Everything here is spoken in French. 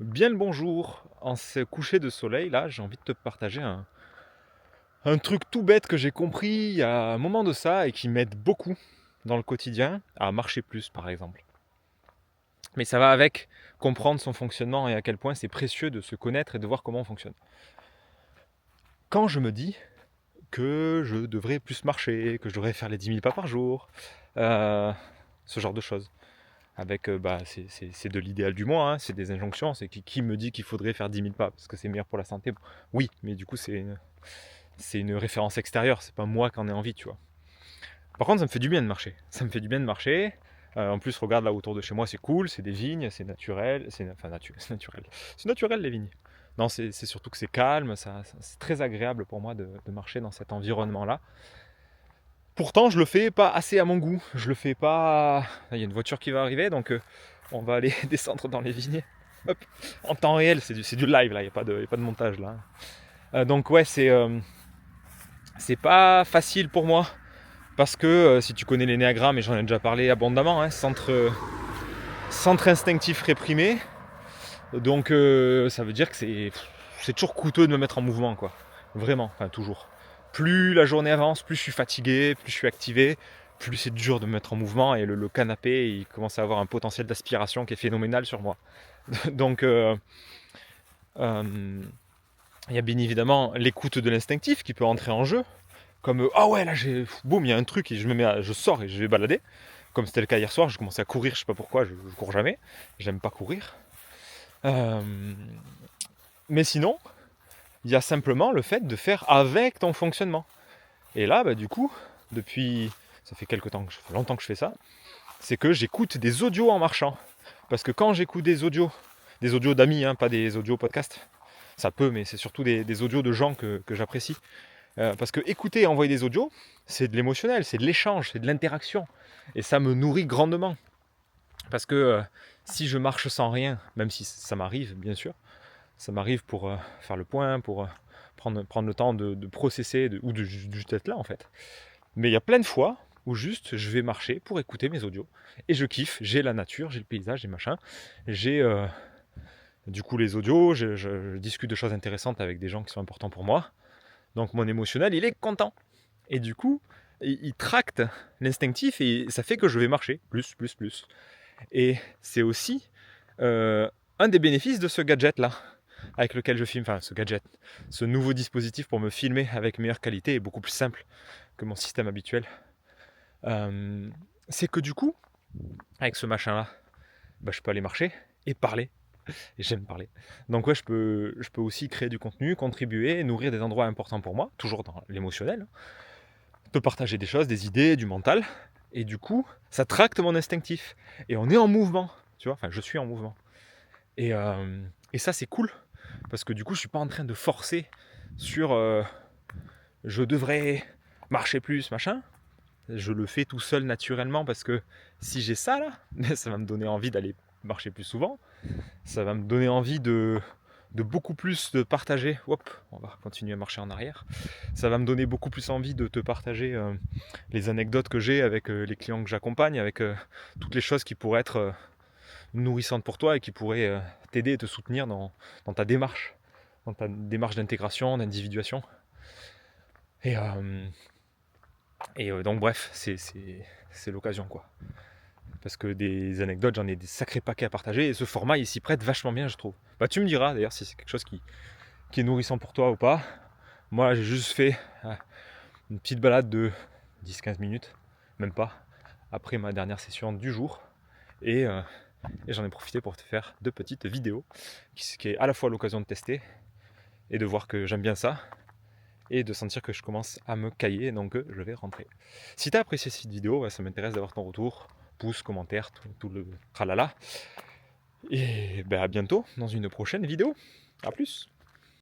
Bien le bonjour. En ce coucher de soleil, là, j'ai envie de te partager un truc tout bête que j'ai compris il y a un moment de ça et qui m'aide beaucoup dans le quotidien à marcher plus, par exemple. Mais ça va avec comprendre son fonctionnement et à quel point c'est précieux de se connaître et de voir comment on fonctionne. Quand je me dis que je devrais plus marcher, que je devrais faire les 10 000 pas par jour, euh, ce genre de choses. Avec, c'est de l'idéal du mois, hein, c'est des injonctions, c'est qui me dit qu'il faudrait faire 10 000 pas, parce que c'est meilleur pour la santé. Oui, mais du coup c'est une référence extérieure, c'est pas moi qui en ai envie, tu vois. Par contre, ça me fait du bien de marcher. Ça me fait du bien de marcher. En plus, regarde là autour de chez moi, c'est cool, c'est des vignes, c'est naturel, c'est naturel. C'est naturel les vignes. Non, c'est surtout que c'est calme, c'est très agréable pour moi de marcher dans cet environnement-là. Pourtant, je le fais pas assez à mon goût. Je le fais pas. Il y a une voiture qui va arriver, donc on va aller descendre dans les vignes. Hop. En temps réel, c'est du live là, il n'y a pas de montage là. Donc ouais, c'est pas facile pour moi parce que si tu connais l'énéagramme, et j'en ai déjà parlé abondamment, hein, centre instinctif réprimé. Donc ça veut dire que c'est toujours coûteux de me mettre en mouvement, quoi. Vraiment, enfin toujours. Plus la journée avance, plus je suis fatigué, plus je suis activé, plus c'est dur de me mettre en mouvement et le canapé il commence à avoir un potentiel d'aspiration qui est phénoménal sur moi. Donc il y a bien évidemment l'écoute de l'instinctif qui peut entrer en jeu, comme ah ouais là j'ai boum il y a un truc et je sors et je vais balader, comme c'était le cas hier soir, je commençais à courir, je sais pas pourquoi, je cours jamais, j'aime pas courir. Euh, mais sinon il y a simplement le fait de faire avec ton fonctionnement. Et là, du coup, depuis, ça fait longtemps que je fais ça, c'est que j'écoute des audios en marchant. Parce que quand j'écoute des audios d'amis, hein, pas des audios podcasts, ça peut, mais c'est surtout des audios de gens que j'apprécie. Parce que écouter et envoyer des audios, c'est de l'émotionnel, c'est de l'échange, c'est de l'interaction. Et ça me nourrit grandement. Parce que si je marche sans rien, même si ça m'arrive, bien sûr, ça m'arrive pour faire le point, pour prendre le temps de processer, ou de juste être là en fait. Mais il y a plein de fois où juste je vais marcher pour écouter mes audios. Et je kiffe, j'ai la nature, j'ai le paysage, j'ai machin. J'ai du coup les audios, je discute de choses intéressantes avec des gens qui sont importants pour moi. Donc mon émotionnel, il est content. Et du coup, il tracte l'instinctif et ça fait que je vais marcher. Plus, plus, plus. Et c'est aussi un des bénéfices de ce gadget-là, avec lequel je filme, enfin ce gadget, ce nouveau dispositif pour me filmer avec meilleure qualité et beaucoup plus simple que mon système habituel. Euh, c'est que du coup, avec ce machin-là, je peux aller marcher et parler. Et j'aime parler. Donc ouais, je peux aussi créer du contenu, contribuer, nourrir des endroits importants pour moi, toujours dans l'émotionnel. Je peux partager des choses, des idées, du mental. Et du coup, ça tracte mon instinctif. Et on est en mouvement, tu vois, enfin je suis en mouvement. Et ça c'est cool, parce que du coup je suis pas en train de forcer sur je devrais marcher plus, machin. Je le fais tout seul naturellement parce que si j'ai ça là, ça va me donner envie d'aller marcher plus souvent. Ça va me donner envie de beaucoup plus de partager. Hop, on va continuer à marcher en arrière. Ça va me donner beaucoup plus envie de te partager les anecdotes que j'ai avec les clients que j'accompagne, avec toutes les choses qui pourraient être nourrissantes pour toi et qui pourraient t'aider et te soutenir dans ta démarche d'intégration, d'individuation. Et, donc bref, c'est l'occasion quoi. Parce que des anecdotes, j'en ai des sacrés paquets à partager et ce format il s'y prête vachement bien je trouve. Tu me diras d'ailleurs si c'est quelque chose qui est nourrissant pour toi ou pas. Moi j'ai juste fait une petite balade de 10-15 minutes, même pas, après ma dernière session du jour. Et, euh, et j'en ai profité pour te faire deux petites vidéos, qui est à la fois l'occasion de tester et de voir que j'aime bien ça, et de sentir que je commence à me cailler, donc je vais rentrer. Si tu as apprécié cette vidéo, ça m'intéresse d'avoir ton retour, pouce, commentaire, tout le tralala. Et à bientôt dans une prochaine vidéo. A plus.